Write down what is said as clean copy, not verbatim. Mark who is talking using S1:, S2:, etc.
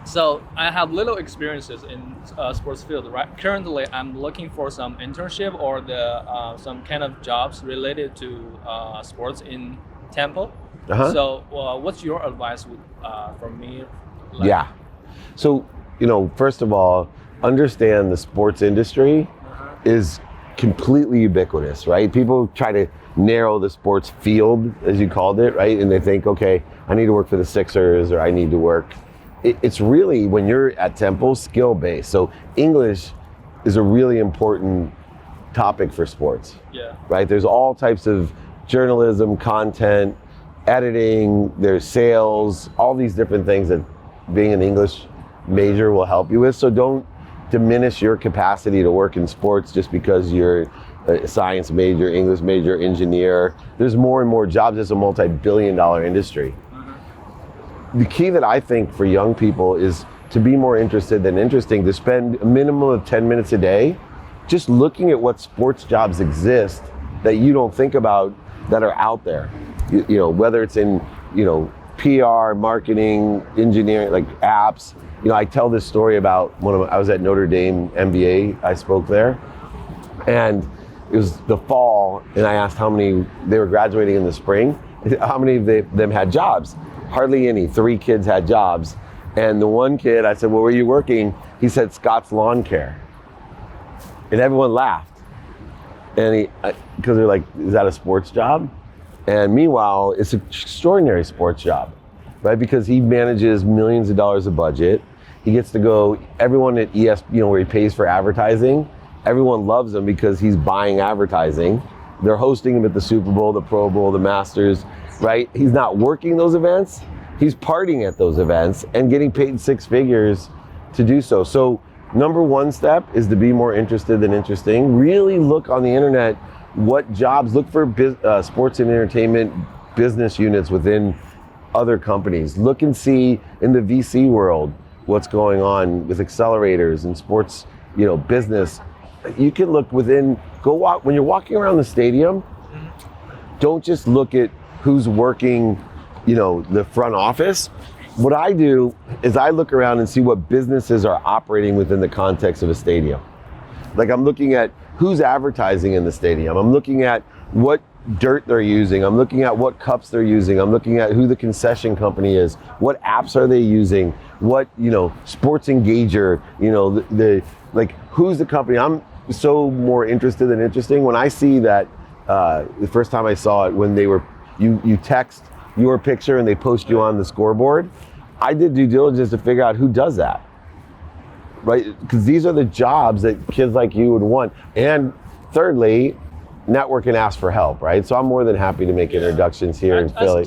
S1: So I have little experiences in sports field. Right, currently I'm looking for some internship or the some kind of jobs related to sports in Temple.
S2: Uh-huh.
S1: So what's your advice from me? Like,
S2: Yeah. So, first of all, understand the sports industry is completely ubiquitous, right? People try to narrow the sports field, as you called it, right? And they think, okay, I need to work for the Sixers or I need to work. It's really, when you're at Temple, skill-based. So English is a really important topic for sports,
S1: Yeah.
S2: right? There's all types of journalism, content, editing, there's sales, all these different things that being an English major will help you with. So don't diminish your capacity to work in sports just because you're a science major, English major, engineer. There's more and more jobs. It's a multi-billion-dollar industry. The key that I think for young people is to be more interested than interesting, to spend a minimum of 10 minutes a day just looking at what sports jobs exist that you don't think about that are out there. Whether it's in, PR, marketing, engineering, like apps. I tell this story about I was at Notre Dame MBA, I spoke there, and it was the fall, and I asked how many, they were graduating in the spring, how many of them had jobs? Hardly any. 3 kids had jobs. And the one kid, I said, well, where are you working? He said, Scott's Lawn Care. And everyone laughed. And because they're like, is that a sports job? And meanwhile, it's an extraordinary sports job, right? Because he manages millions of dollars of budget. He gets to go, everyone at ESPN, where he pays for advertising, everyone loves him because he's buying advertising. They're hosting him at the Super Bowl, the Pro Bowl, the Masters, right? He's not working those events, he's partying at those events and getting paid 6 figures to do so. So number one step is to be more interested than interesting. Really look on the internet, what jobs, look for sports and entertainment business units within other companies. Look and see in the VC world what's going on with accelerators and sports, business. You can look within, when you're walking around the stadium, don't just look at who's working, the front office. What I do is I look around and see what businesses are operating within the context of a stadium. Like I'm looking at who's advertising in the stadium. I'm looking at what dirt they're using. I'm looking at what cups they're using. I'm looking at who the concession company is. What apps are they using? What, sports engager, who's the company? I'm so more interested than interesting. When I see that, the first time I saw it, when you text your picture and they post you on the scoreboard, I did due diligence to figure out who does that, right? Because these are the jobs that kids like you would want. And thirdly, network and ask for help, right? So I'm more than happy to make introductions here in Philly.